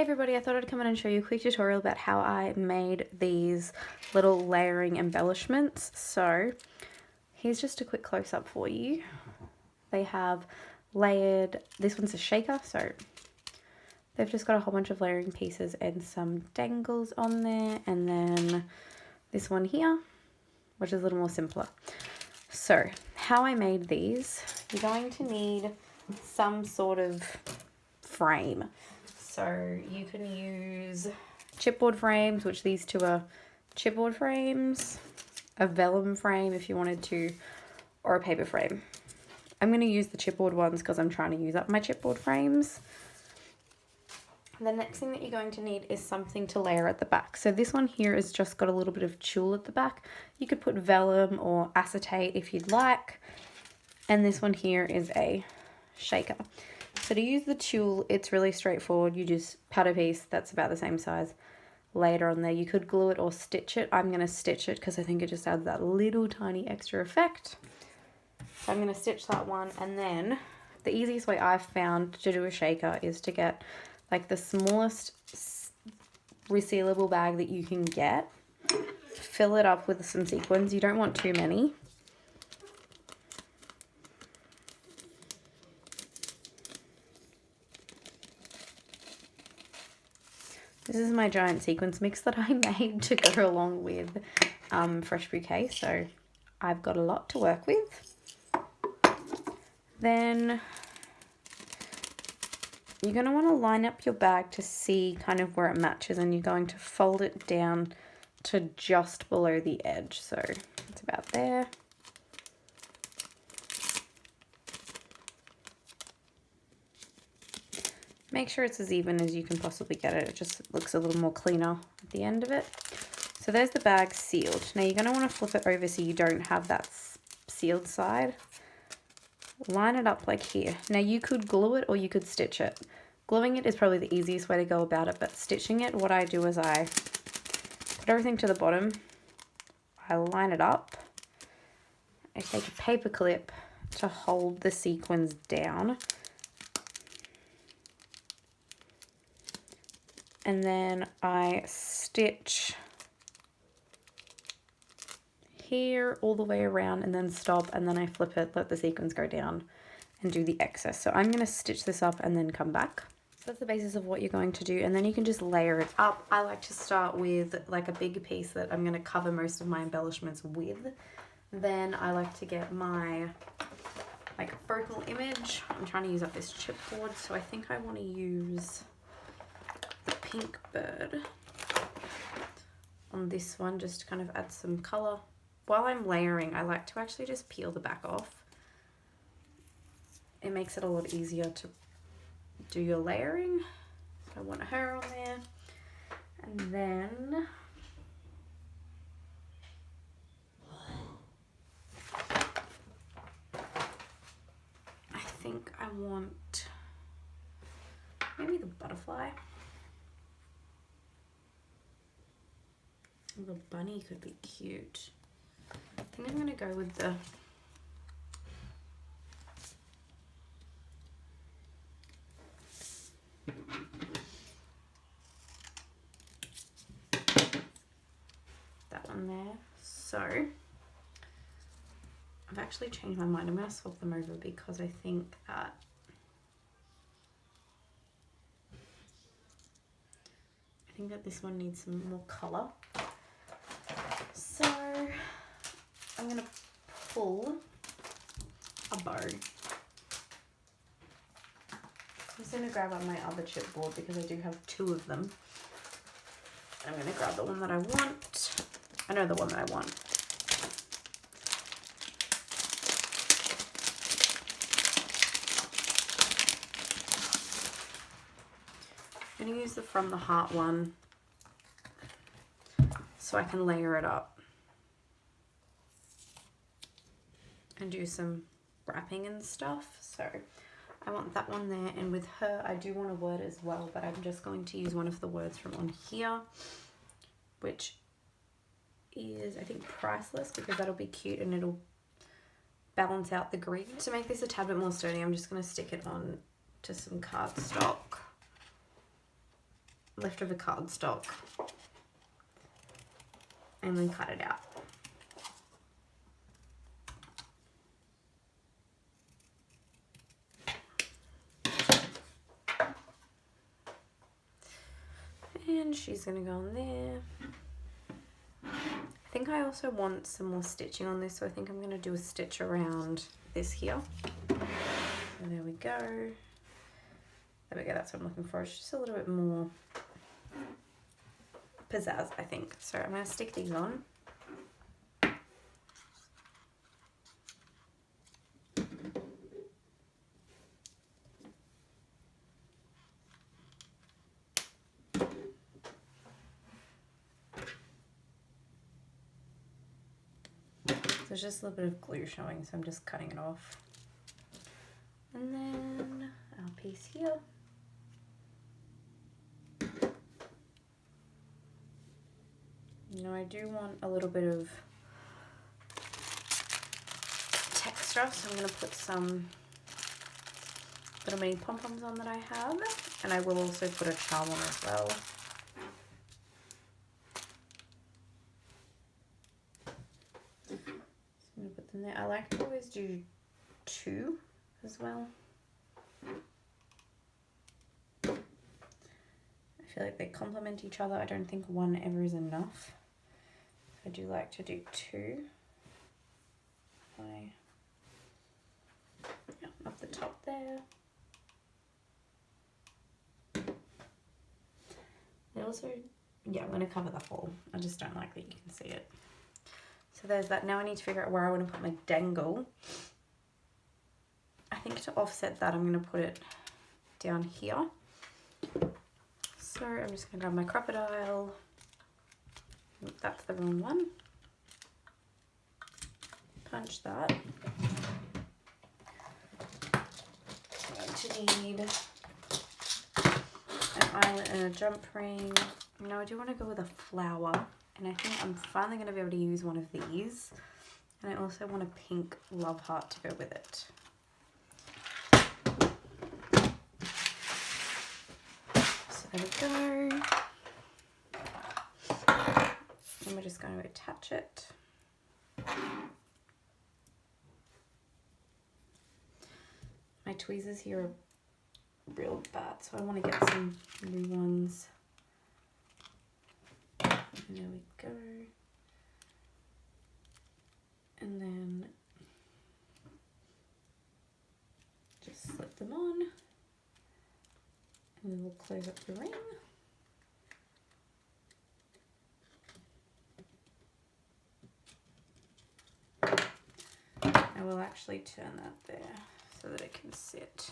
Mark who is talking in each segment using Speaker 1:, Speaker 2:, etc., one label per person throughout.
Speaker 1: Hey everybody, I thought I'd come in and show you a quick tutorial about how I made these little layering embellishments. So here's just a quick close-up for you. They have layered, this one's a shaker, so they've just got a whole bunch of layering pieces and some dangles on there, and then this one here, which is a little more simpler. So how I made these, you're going to need some sort of frame. So you can use chipboard frames, which these two are chipboard frames, a vellum frame if you wanted to, or a paper frame. I'm going to use the chipboard ones because I'm trying to use up my chipboard frames. The next thing that you're going to need is something to layer at the back. So this one here has just got a little bit of tulle at the back. You could put vellum or acetate if you'd like. And this one here is a shaker. So to use the tulle, it's really straightforward. You just cut a piece that's about the same size, lay it on there. You could glue it or stitch it. I'm going to stitch it because I think it just adds that little tiny extra effect. So I'm going to stitch that one, and then the easiest way I've found to do a shaker is to get like the smallest resealable bag that you can get. Fill it up with some sequins. You don't want too many. This is my giant sequins mix that I made to go along with Fresh Bouquet, so I've got a lot to work with. Then you're going to want to line up your bag to see kind of where it matches, and you're going to fold it down to just below the edge, so it's about there. Make sure it's as even as you can possibly get it. It just looks a little more cleaner at the end of it. So there's the bag sealed. Now you're going to want to flip it over so you don't have that sealed side. Line it up like here. Now you could glue it or you could stitch it. Gluing it is probably the easiest way to go about it, but stitching it, what I do is I put everything to the bottom. I line it up. I take a paper clip to hold the sequins down. And then I stitch here all the way around and then stop, and then I flip it, let the sequins go down and do the excess. So I'm going to stitch this up and then come back. So that's the basis of what you're going to do, and then you can just layer it up. I like to start with like a big piece that I'm going to cover most of my embellishments with. Then I like to get my like focal image. I'm trying to use up this chipboard, so I think I want to use the pink bird on this one just to kind of add some color. While I'm layering, I like to actually just peel the back off. It makes it a lot easier to do your layering. So I want her on there, and then I think I want maybe the butterfly. The bunny could be cute. I think I'm going to go with the that one there. So I've actually changed my mind. I'm going to swap them over because I think that this one needs some more color. So I'm going to pull a bow. I'm just going to grab out my other chipboard because I do have two of them. I'm going to grab the one that I want. I know the one that I want. I'm going to use the From the Heart one so I can layer it up and do some wrapping and stuff. So I want that one there, and with her I do want a word as well, but I'm just going to use one of the words from on here, which is I think priceless, because that'll be cute and it'll balance out the green. To make this a tad bit more sturdy, I'm just going to stick it on to some cardstock. leftover cardstock and then cut it out. And she's gonna go on there. I think I also want some more stitching on this, so I think I'm gonna do a stitch around this here. So there we go. There we go, that's what I'm looking for. It's just a little bit more pizzazz, I think. So I'm gonna stick these on. There's just a little bit of glue showing, so I'm just cutting it off. And then our piece here. You know, I do want a little bit of texture, so I'm going to put some little mini pom-poms on that I have, and I will also put a charm on as well. And I like to always do 2 as well. I feel like they complement each other. I don't think 1 ever is enough. I do like to do 2. Up the top there. I also, I'm going to cover the hole. I just don't like that you can see it. So there's that. Now I need to figure out where I want to put my dangle. I think to offset that, I'm going to put it down here. So I'm just going to grab my crocodile. That's the wrong one. Punch that. I'm going to need an eyelet and a jump ring. Now I do want to go with a flower. And I think I'm finally going to be able to use one of these. And I also want a pink love heart to go with it. So there we go. And we're just going to attach it. My tweezers here are real bad, so I want to get some new ones. And there we go. And then just slip them on. And then we'll close up the ring. I will actually turn that there so that it can sit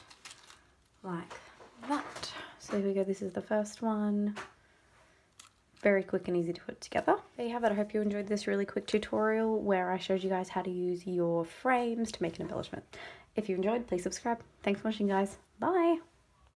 Speaker 1: like that. So there we go, this is the first one. Very quick and easy to put together. There you have it. I hope you enjoyed this really quick tutorial where I showed you guys how to use your frames to make an embellishment. If you enjoyed, please subscribe. Thanks for watching, guys. Bye.